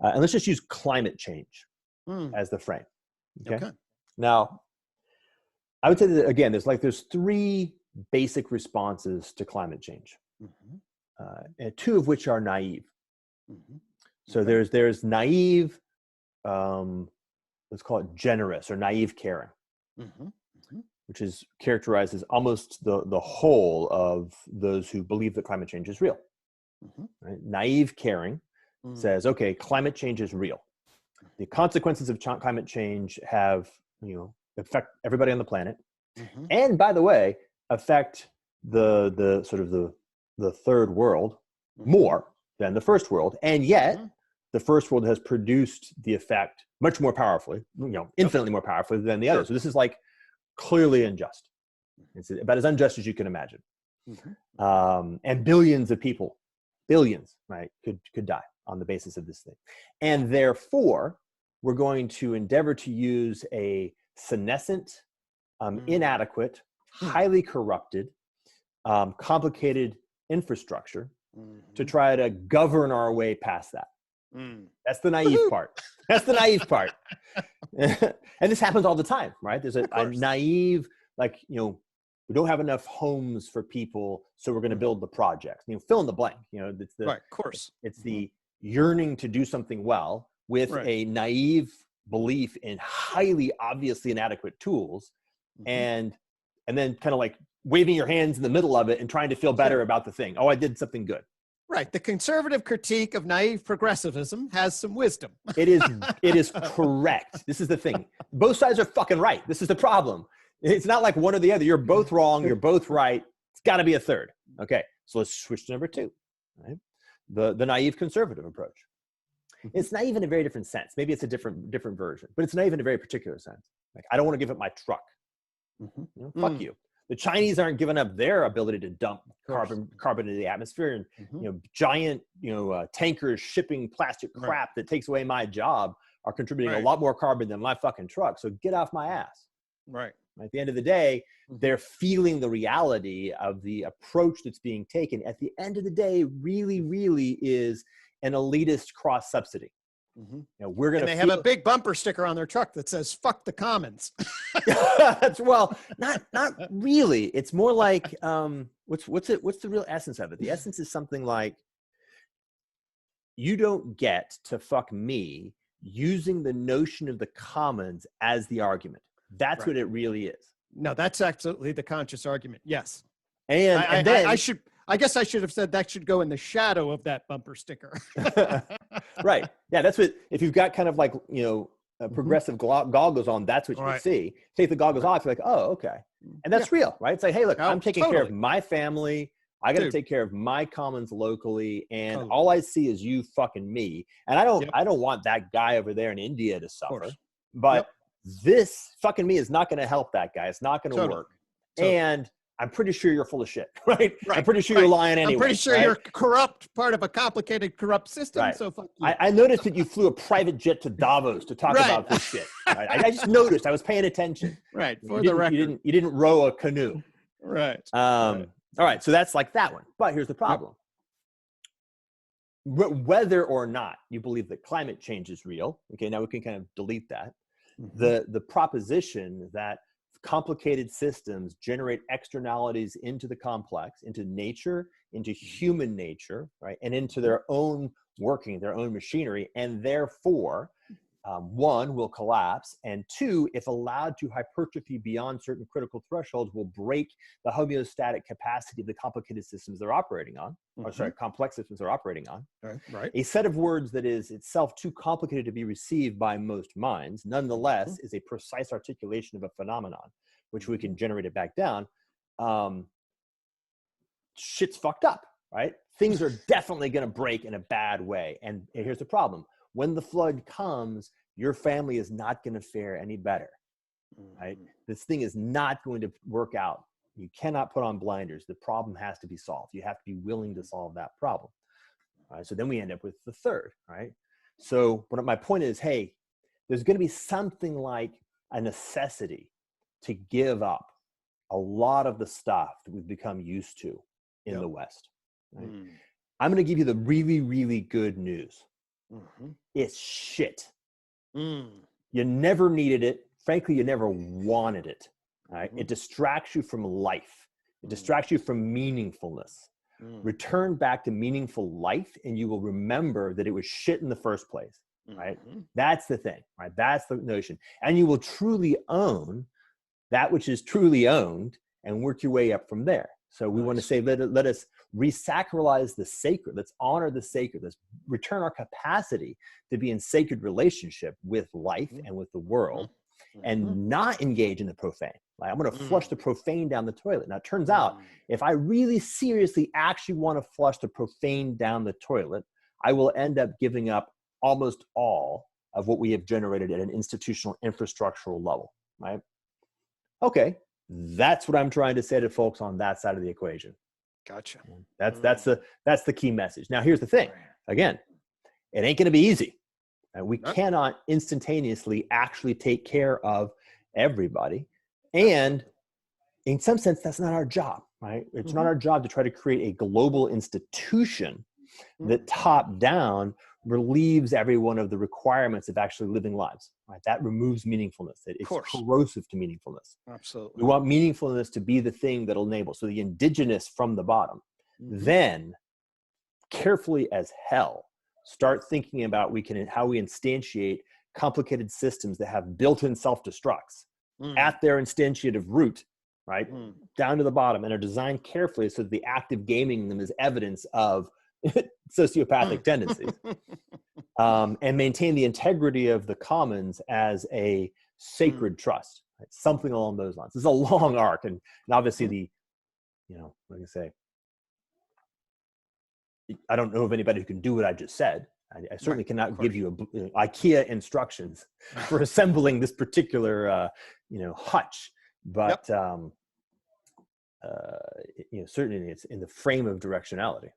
And let's just use climate change as the frame. Okay. Now, I would say that, again, there's three basic responses to climate change, and two of which are naive. So there's naive, let's call it generous or naive caring, which is characterized as almost the whole of those who believe that climate change is real. Right? Naive caring says, okay, climate change is real. The consequences of climate change have, affect everybody on the planet, and by the way, affect the sort of the third world more than the first world, and yet the first world has produced the effect much more powerfully, infinitely more powerfully than the other. So this is like clearly unjust. It's about as unjust as you can imagine, and billions of people, right, could die on the basis of this thing, and therefore we're going to endeavor to use a senescent, inadequate, highly corrupted, complicated infrastructure to try to govern our way past that. That's the naive part. That's the naive part. And this happens all the time, right? There's a naive, like, we don't have enough homes for people, so we're going to build the projects. Fill in the blank. It's the, right, of course. It's the yearning to do something well with a naive belief in highly obviously inadequate tools, and then kind of like waving your hands in the middle of it and trying to feel better about the thing. Oh, I did something good. Right. The conservative critique of naive progressivism has some wisdom. It is correct. This is the thing. Both sides are fucking right. This is the problem. It's not like one or the other. You're both wrong. You're both right. It's got to be a third. Okay. So let's switch to number two, right? The naive conservative approach. It's naive in a very different sense. Maybe it's a different version, but it's naive in a very particular sense. Like, I don't want to give up my truck. Fuck you. The Chinese aren't giving up their ability to dump carbon into the atmosphere, and giant tankers shipping plastic crap that takes away my job are contributing a lot more carbon than my fucking truck. So get off my ass. Right. At the end of the day, they're feeling the reality of the approach that's being taken. At the end of the day, really, really is an elitist cross subsidy. We're gonna. And they have a big bumper sticker on their truck that says "Fuck the commons." Well, not really. It's more like what's the real essence of it? The essence is something like, you don't get to fuck me using the notion of the commons as the argument. That's what it really is. No, that's absolutely the conscious argument. Yes. And then I guess I should have said that should go in the shadow of that bumper sticker. Right. Yeah, that's what, if you've got kind of like, progressive goggles on, that's what you see. Take the goggles off, you're like, oh, okay. And that's real, right? It's like, hey, look, I'm taking care of my family. I got to take care of my commons locally, and all I see is you fucking me. And I don't want that guy over there in India to suffer. But this fucking me is not going to help that guy. It's not going to work. And I'm pretty sure you're full of shit, right? I'm pretty sure you're lying anyway. I'm pretty sure you're corrupt, part of a complicated, corrupt system. Right. So fuck you. I noticed that you flew a private jet to Davos to talk about this shit. Right? I just noticed. I was paying attention. Right. For the record. You didn't row a canoe. Right. All right. So that's like that one. But here's the problem. Whether or not you believe that climate change is real, okay, now we can kind of delete that. The proposition that complicated systems generate externalities into the complex, into nature, into human nature, right, and into their own working, their own machinery, and therefore, one, will collapse, and two, if allowed to hypertrophy beyond certain critical thresholds, will break the homeostatic capacity of the complicated systems they're operating on, or sorry, complex systems they're operating on. Right. A set of words that is itself too complicated to be received by most minds, nonetheless, is a precise articulation of a phenomenon, which we can generate it back down. Shit's fucked up, right? Things are definitely going to break in a bad way. And here's the problem. When the flood comes, your family is not going to fare any better, right? This thing is not going to work out. You cannot put on blinders. The problem has to be solved. You have to be willing to solve that problem. All right, so then we end up with the third, right? So my point is, hey, there's going to be something like a necessity to give up a lot of the stuff that we've become used to in the West. Right? I'm going to give you the really, really good news. it's shit. Mm. You never needed it. Frankly, you never wanted it. Right? It distracts you from life. It distracts you from meaningfulness. Return back to meaningful life, and you will remember that it was shit in the first place. Right? That's the thing. Right? That's the notion. And you will truly own that which is truly owned, and work your way up from there. So we want to say, let us resacralize the sacred. Let's honor the sacred. Let's return our capacity to be in sacred relationship with life and with the world, and not engage in the profane. Like, I'm going to flush the profane down the toilet. Now, it turns out, if I really seriously actually want to flush the profane down the toilet, I will end up giving up almost all of what we have generated at an institutional infrastructural level, right? Okay, that's what I'm trying to say to folks on that side of the equation. Gotcha. That's the key message. Now, here's the thing. Again, it ain't going to be easy. We cannot instantaneously actually take care of everybody. And in some sense, that's not our job, right? It's not our job to try to create a global institution that top down relieves everyone of the requirements of actually living lives, right? That removes meaningfulness. It's corrosive to meaningfulness. Absolutely. We want meaningfulness to be the thing that'll enable. So the indigenous from the bottom, then carefully as hell, start thinking about how we instantiate complicated systems that have built-in self-destructs at their instantiative root, right? Down to the bottom, and are designed carefully so that the act of gaming them is evidence of sociopathic tendencies, and maintain the integrity of the commons as a sacred trust, right? Something along those lines. It's a long arc, and obviously what can I say? I don't know of anybody who can do what I just said. I certainly cannot give you IKEA instructions for assembling this particular, hutch, but certainly it's in the frame of directionality.